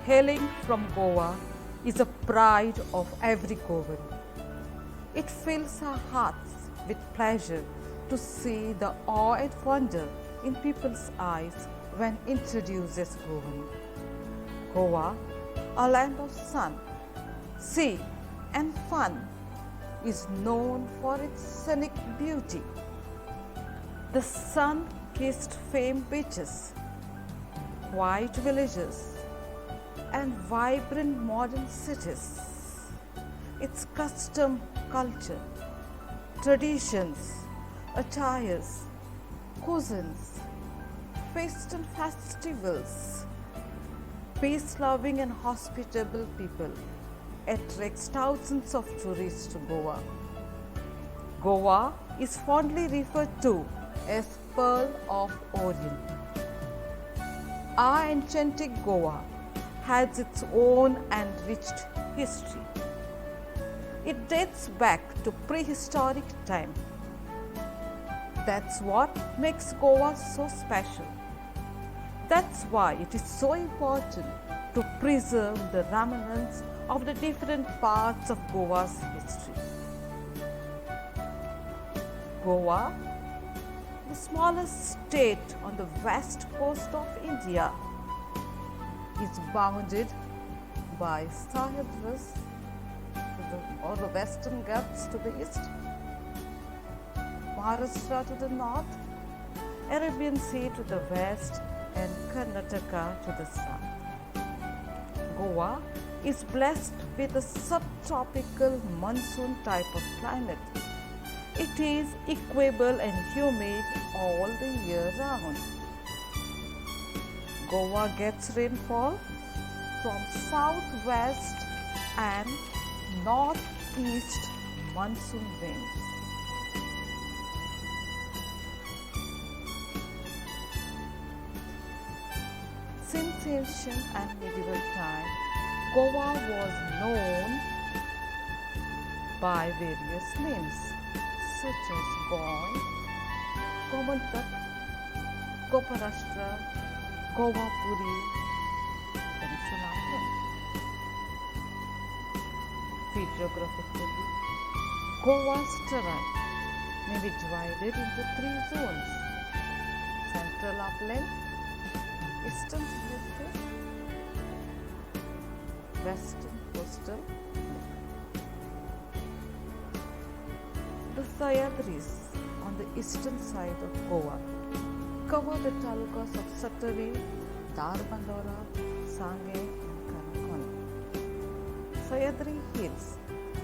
hailing from Goa is a pride of every Goan. It fills our hearts with pleasure to see the awe and wonder in people's eyes when introduced as Goan. Goa, a land of sun, sea, and fun, is known for its scenic beauty. The sun-kissed famed beaches, quiet villages, and vibrant modern cities. Its custom culture, traditions, attires, cuisines, feasts and festivals, peace-loving and hospitable people attracts thousands of tourists to Goa. Goa is fondly referred to as Pearl of Orient. Our enchanting Goa has its own enriched history. It dates back to prehistoric time. That's what makes Goa so special. That's why it is so important to preserve the remnants of the different parts of Goa's history. Goa, the smallest state on the west coast of India, is bounded by Sahyadris or the Western Ghats to the east, Maharashtra to the north, Arabian Sea to the west, and Karnataka to the south. Goa is blessed with a subtropical monsoon type of climate. It is equable and humid all the year round. Goa gets rainfall from southwest and northeast monsoon winds. Since ancient and medieval time, Goa was known by various names such as Goy, Gomantak, Goparashtra, Govapuri, and Sanatan. Physiographically, Goa's terrain may be divided into three zones: central upland, eastern hemisphere, western coastal. The Sahyadris on the eastern side of Goa cover the talukas of Satari, Darbandora, Sange, and Kanakoni. Sahyadri Hills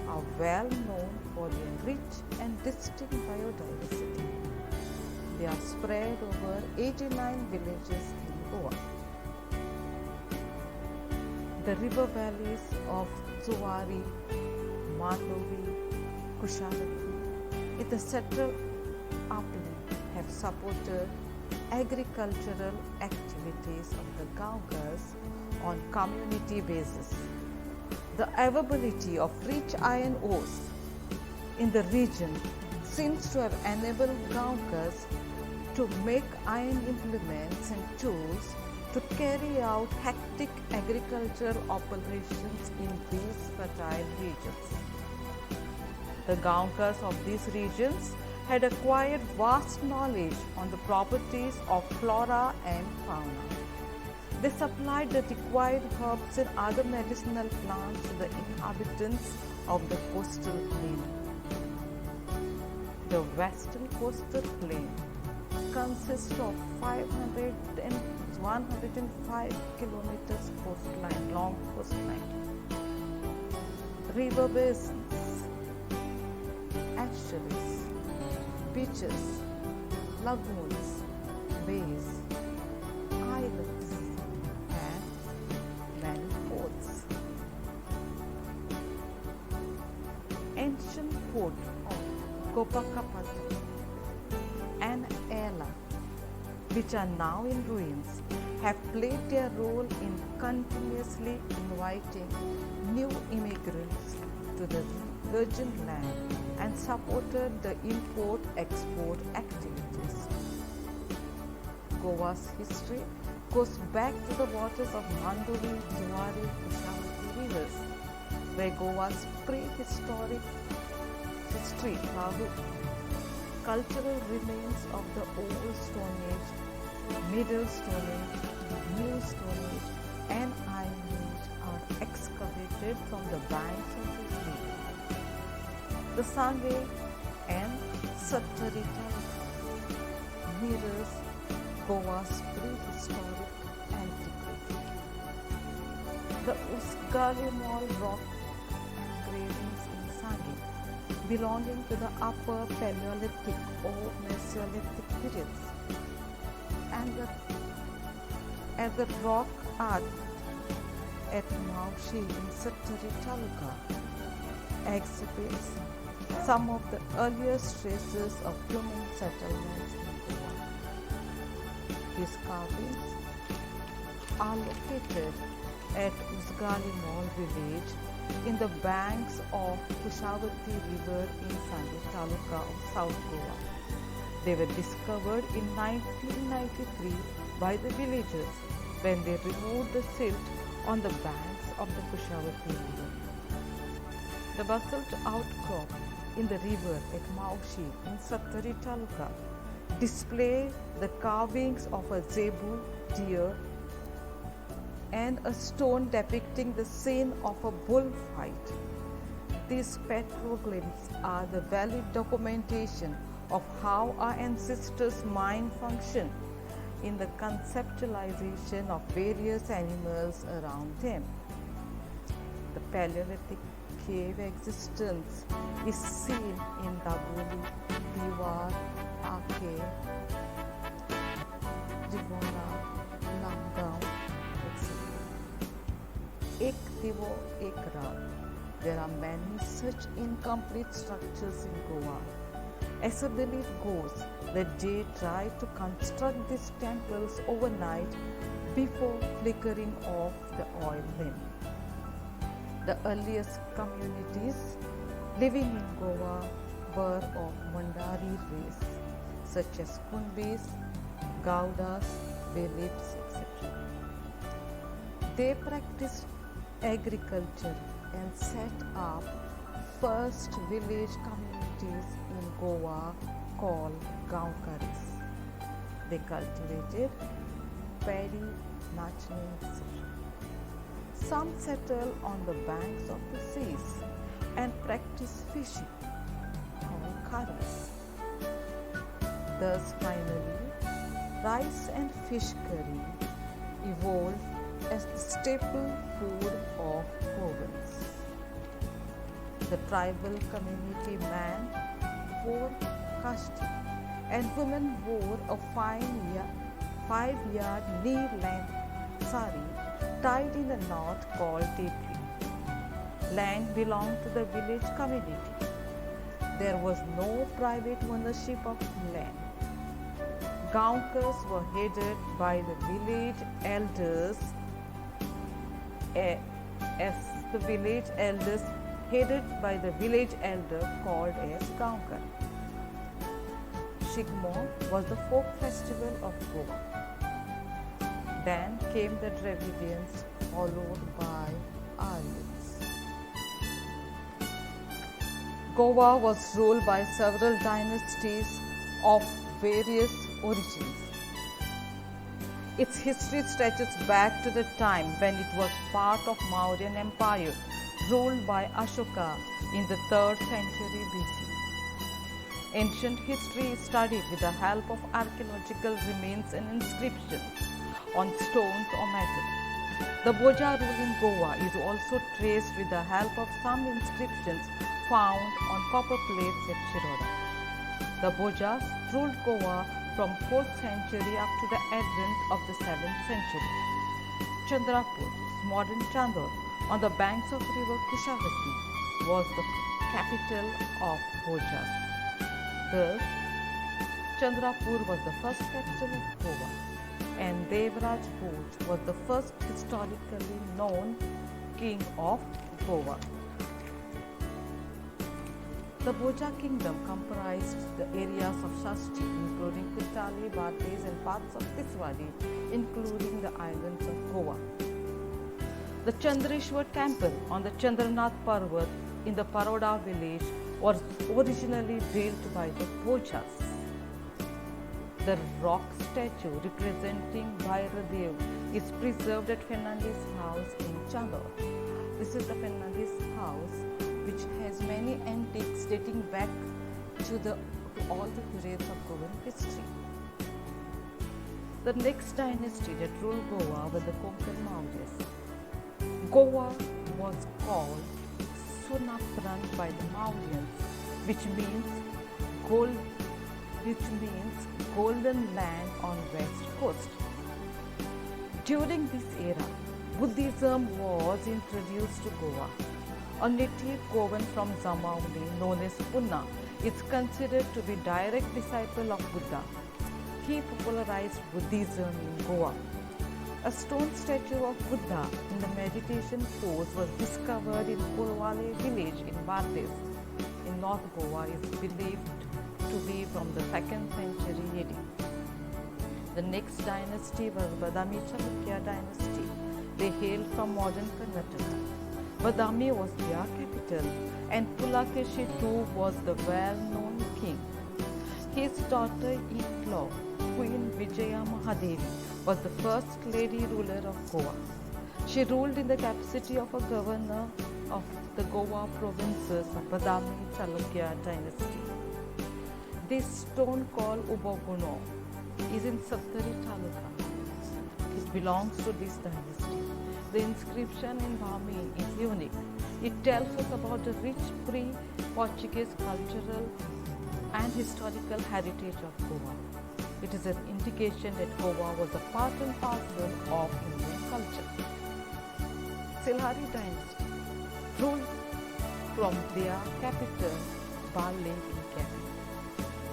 are well known for their rich and distinct biodiversity. They are spread over 89 villages in Goa. The river valleys of Zuari, Mandovi, Kushalati in the central upland have supported agricultural activities of the Gaonkas on community basis. The availability of rich iron ores in the region seems to have enabled Gaonkas to make iron implements and tools to carry out hectic agricultural operations in these fertile regions. The Gaonkas of these regions had acquired vast knowledge on the properties of flora and fauna. They supplied the required herbs and other medicinal plants to the inhabitants of the coastal plain. The western coastal plain consists of 105 kilometers long coastline, river basins, estuaries, beaches, lagoons, bays, islands, and many forts. Ancient fort of Gopakapathi and Ela, which are now in ruins, have played their role in continuously inviting new immigrants to the virgin land and supported the import-export activities. Goa's history goes back to the waters of Mandovi, Zuari, Kushavati rivers, where Goa's prehistoric history traveled cultural remains of the Old Stone Age, Middle Stone Age, New Stone Age, and Iron Age are excavated from the banks of this river. The Sangay and Sattari mirrors Goa's prehistoric antiquity. The Usgalimol rock engravings in Sangay belonging to the Upper Paleolithic or Mesolithic periods, and the rock art at Maushi in Sattari Taluka exhibits some of the earliest traces of human settlements in Goa. These carvings are located at Usgalimol village in the banks of Kushavati river in Sangay Taluka of South Goa. They were discovered in 1993 by the villagers when they removed the silt on the banks of the Kushavati river. The basalt outcrop in the river at Maushi in Sattari Taluka display the carvings of a zebu deer and a stone depicting the scene of a bullfight. These petroglyphs are the valid documentation of how our ancestors' mind functioned in the conceptualization of various animals around them. The Paleolithic cave existence is seen in Daboli, Diwar, Ake, Divona, Lamgaon, etc. Ek Divo Ek Raat. There are many such incomplete structures in Goa. As the belief goes that they tried to construct these temples overnight before flickering off the oil lamp. The earliest communities living in Goa were of Mandari race, such as Kunbis, Gaudas, Belips, etc. They practiced agriculture and set up first village communities in Goa called Gaonkaris. They cultivated paddy, nachni, etc. Some settle on the banks of the seas and practice fishing, called karis. Thus, finally, rice and fish curry evolved as the staple food of Gowans. The tribal community man wore kashti and women wore a 5-yard knee-length sari tied in a knot called tepli. Land belonged to the village community. There was no private ownership of land. Gaonkars were headed by the village elders headed by the village elder called as Gaonkar. Shigmo was the folk festival of Goa. Then came the Dravidians, followed by Aryans. Goa was ruled by several dynasties of various origins. Its history stretches back to the time when it was part of Mauryan Empire, ruled by Ashoka in the 3rd century BC. Ancient history is studied with the help of archaeological remains and inscriptions on stones or metal. The Boja rule in Goa is also traced with the help of some inscriptions found on copper plates at Shiroda. The Bojas ruled Goa from 4th century up to the advent of the 7th century. Chandrapur, modern Chandor, on the banks of river Kushavati, was the capital of Bojas. Thus, Chandrapur was the first capital of Goa, and Devraj Bhoj was the first historically known king of Goa. The Bhoja kingdom comprised the areas of Shashti, including Kuttali, Bades, and parts of Tiswadi, including the islands of Goa. The Chandreshwar temple on the Chandranath Parvat in the Paroda village was originally built by the Bhojas. The rock statue representing Bhairadev is preserved at Fernandes House in Chandor. This is the Fernandes House, which has many antiques dating back to all the periods of Goan history. The next dynasty that ruled Goa were the Konkan Mauryas. Goa was called Sunapran by the Mauryans, which means golden land on west coast. During this era, Buddhism was introduced to Goa. A native Goan from Jamauli known as Punna is considered to be direct disciple of Buddha. He popularized Buddhism in Goa. A stone statue of Buddha in the meditation pose was discovered in Purwale village in Bades in North Goa is believed to be from the 2nd century AD. The next dynasty was Badami Chalukya dynasty. They hailed from modern Karnataka. Badami was their capital and Pulakeshi too was the well-known king. His daughter-in-law, Queen Vijaya Mahadevi, was the first lady ruler of Goa. She ruled in the capacity of a governor of the Goa provinces of Badami Chalukya dynasty. This stone called Uboguno is in Saptari Taluka. It belongs to this dynasty. The inscription in Bhami is unique. It tells us about the rich pre-Portuguese cultural and historical heritage of Goa. It is an indication that Goa was a part and parcel of Indian culture. Silhari dynasty ruled from their capital, Bale in Kerala.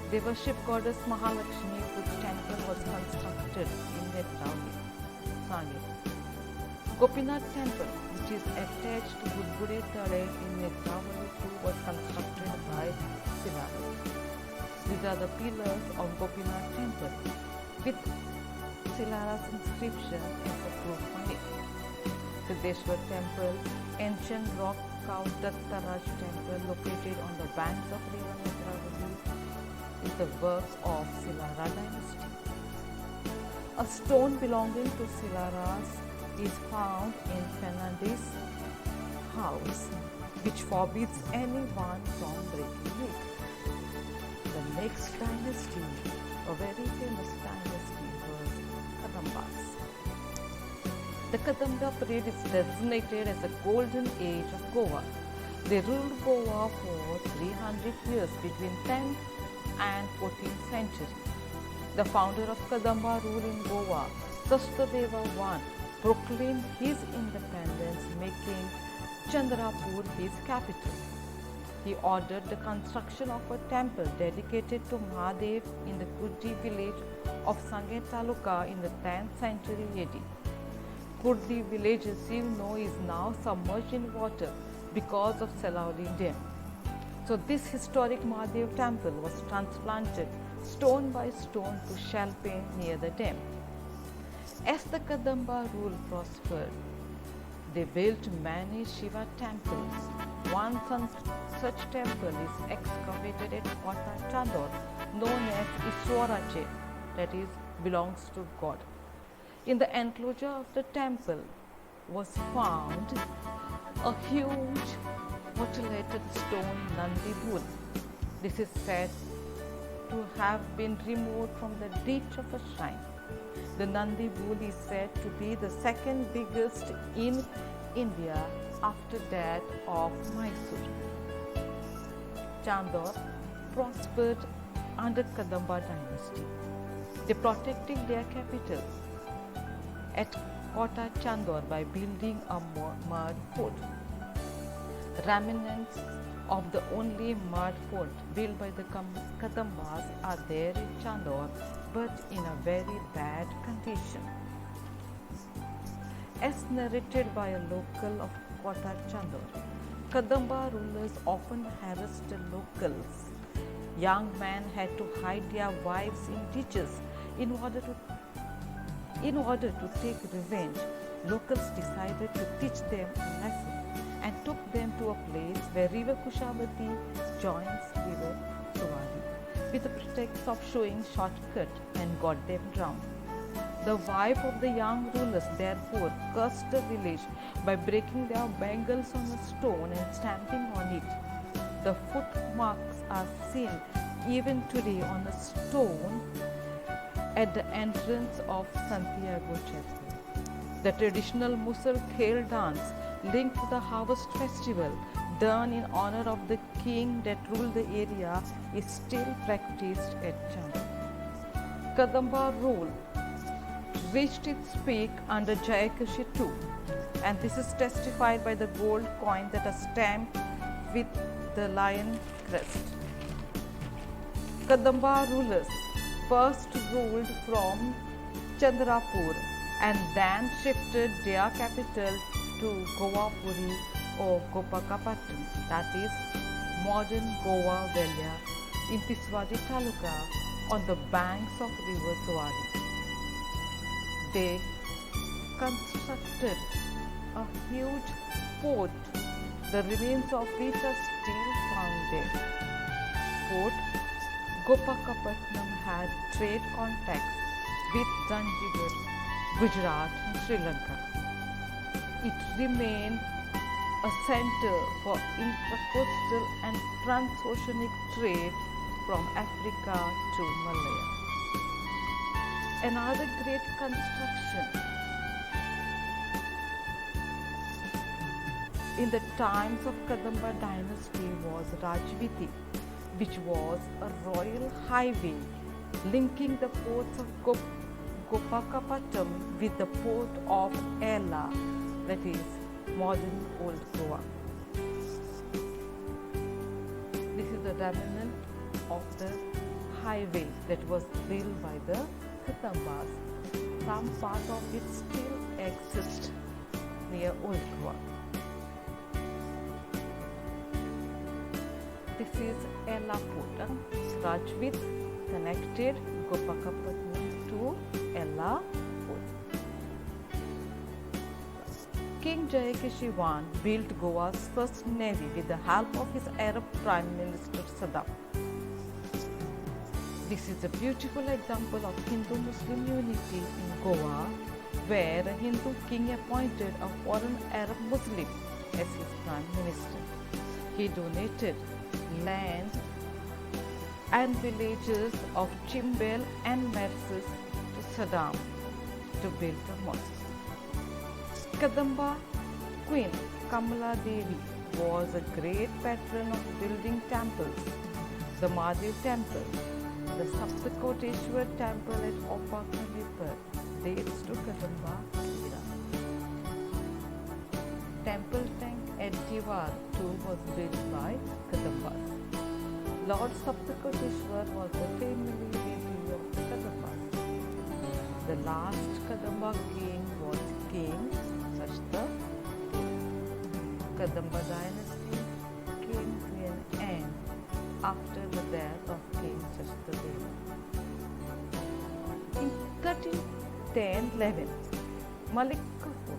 They worship goddess Mahalakshmi, whose temple was constructed in Netrauli, Sangir. Gopinath temple, which is attached to Budbude Tale in Netrauli too, was constructed by Silhari. These are the pillars of Gopinath temple with Silhara's inscription as a proof on it. Siddheshwar temple, ancient rock carved Dattaraj temple located on the banks of river Netravali is the works of Silara dynasty. A stone belonging to Silaras is found in Fernandes house, which forbids anyone from breaking it. The next dynasty, a very famous dynasty, was Kadambas. The Kadamba period is designated as the golden age of Goa. They ruled Goa for 300 years between 10th and 14th century. The founder of Kadamba rule in Goa, Sastadeva I, proclaimed his independence, making Chandrapur his capital. He ordered the construction of a temple dedicated to Mahadev in the Kurdi village of Sange Taluka in the 10th century AD. Kurdi village, as you know, is now submerged in water because of Salauli Dam. So this historic Mahadev temple was transplanted stone by stone to Shalpain near the dam. As the Kadamba rule prospered, they built many Shiva temples. One such temple is excavated at Kota Chandor, known as Iswarache, that is, belongs to God. In the enclosure of the temple was found a huge mutilated stone Nandi bull. This is said to have been removed from the ditch of a shrine. The Nandi bull is said to be the second biggest in India after that of Mysore. Chandor prospered under Kadamba dynasty. They protected their capital at Kota Chandor by building a mud fort. Remnants of the only mud fort built by the Kadambas are there in Chandor, but in a very bad condition. As narrated by a local of Kota Chandor, Kadamba rulers often harassed the locals. Young men had to hide their wives in ditches in order to take revenge. Locals decided to teach them a lesson and took them to a place where River Kushavati joins River Tuwari with the pretext of showing shortcut and got them drowned. The wife of the young rulers therefore cursed the village by breaking their bangles on a stone and stamping on it. The footmarks are seen even today on a stone at the entrance of Santiago Chapel. The traditional Musal Khel dance linked to the harvest festival done in honor of the king that ruled the area is still practiced at Chanda. Kadamba rule reached its peak under Jayakashi II, and this is testified by the gold coin that is stamped with the lion crest. Kadamba rulers first ruled from Chandrapur and then shifted their capital to Govapuri or Gopakapatam, that is modern Goa Velia in Tiswadi Taluka on the banks of river Tuwari. They constructed a huge fort, the remains of which are still found there. Fort Gopakapatnam had trade contacts with Zanzibar, Gujarat and Sri Lanka. It remained a center for intracoastal and transoceanic trade from Africa to Malaya. Another great construction in the times of Kadamba dynasty was Rajviti, which was a royal highway linking the ports of Gopakapatam with the port of Ella, that is modern Old Goa. This is the remnant of the highway that was built by the Kadambas. Some part of it still exists near Old Goa. This is Ella Port. Rajvit connected Gopakapatnam to Ella Port. King Jayakashi I built Goa's first navy with the help of his Arab Prime Minister Saddam. This is a beautiful example of Hindu-Muslim unity in Goa, where a Hindu king appointed a foreign Arab Muslim as his Prime Minister. He donated land and villages of Chimbel and Merces to Saddam to build a mosque. Kadamba Queen Kamala Devi was a great patron of building temples. The Mahadev temple, the Saptakoteshwar temple at Opakalipur dates to Kadamba era. Temple tank at Diwar too was built by Kadambas. Lord Saptakoteshwar was the family deity of the Kadambas. The last Kadamba king was King Sashta. Kadamba dynasty came to an end after the death of King Sashtadeva. In 1310-11, Malik Kafur,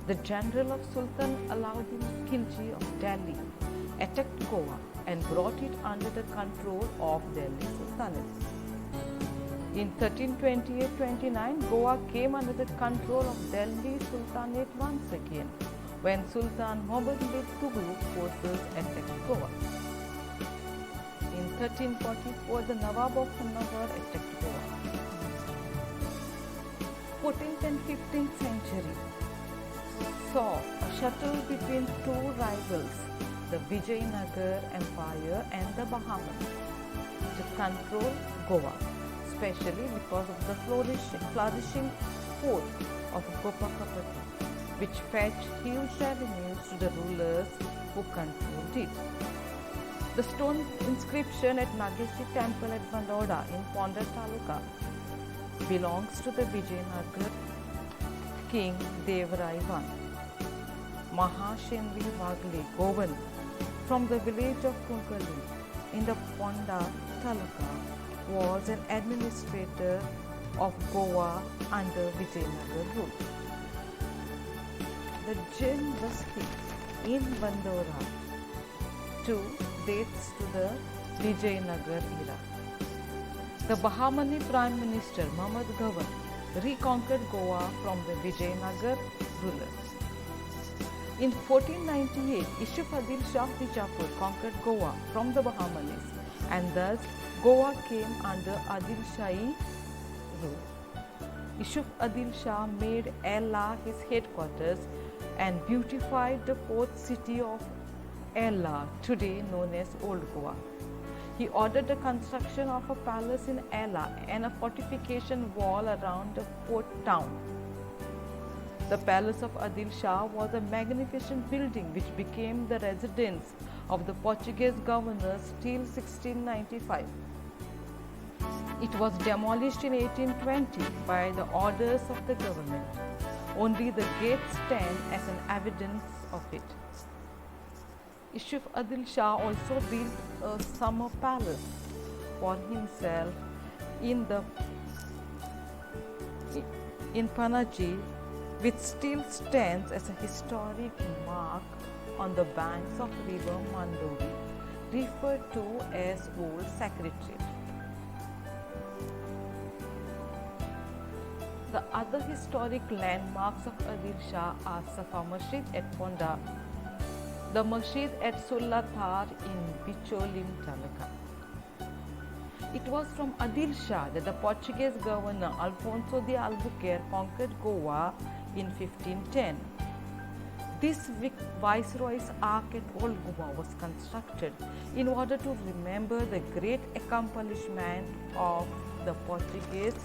the general of Sultan Alauddin Khilji of Delhi, attacked Goa and brought it under the control of Delhi Sultanate. In 1328-29, Goa came under the control of Delhi Sultanate once again when Sultan Muhammad Ali Tughlaq forces attacked Goa. In 1344, the Nawab of Kannauj attacked Goa. 14th and 15th century saw a struggle between two rivals, the Vijayanagar Empire and the Bahmans, to control Goa, especially because of the flourishing port of Gopakapatam, which fetched huge revenues to the rulers who controlled it. The stone inscription at Nagesi temple at Bandoda in Ponder Taluka belongs to the Vijayanagar King Devarai I. Mahashendri Wagle Govan from the village of Kunkali in the Ponda Taluka was an administrator of Goa under Vijayanagar rule. The Jain Basti in Bandora too dates to the Vijayanagar era. The Bahamani Prime Minister Muhammad Ghawan reconquered Goa from the Vijayanagar rulers. In 1498, Yusuf Adil Shah Bijapur conquered Goa from the Bahamanis, and thus Goa came under Adil Shahi rule. Yusuf Adil Shah made Ella his headquarters and beautified the port city of Ella, today known as Old Goa. He ordered the construction of a palace in Ella and a fortification wall around the port town. The palace of Adil Shah was a magnificent building which became the residence of the Portuguese governors till 1695. It was demolished in 1820 by the orders of the government. Only the gates stand as an evidence of it. Yusuf Adil Shah also built a summer palace for himself in Panaji, which still stands as a historic mark on the banks of river Mandovi, referred to as Old Secretariat. The other historic landmarks of Adil Shah are Safa Masjid at Ponda, the Masjid at Sulathar in Bicholim Taluka. It was from Adil Shah that the Portuguese governor Alfonso de Albuquerque conquered Goa in 1510. This Viceroy's Ark at Old Goa was constructed in order to remember the great accomplishment of the Portuguese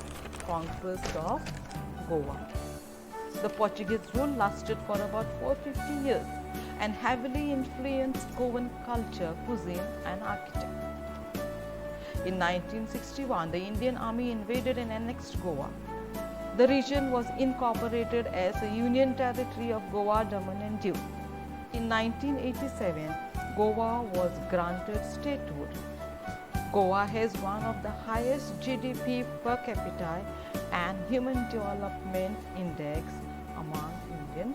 conquest of Goa. The Portuguese rule lasted for about 450 years and heavily influenced Goan culture, cuisine, and architecture. In 1961, the Indian Army invaded and annexed Goa. The region was incorporated as a union territory of Goa, Daman and Diu. In 1987, Goa was granted statehood. Goa has one of the highest GDP per capita and Human Development Index among Indian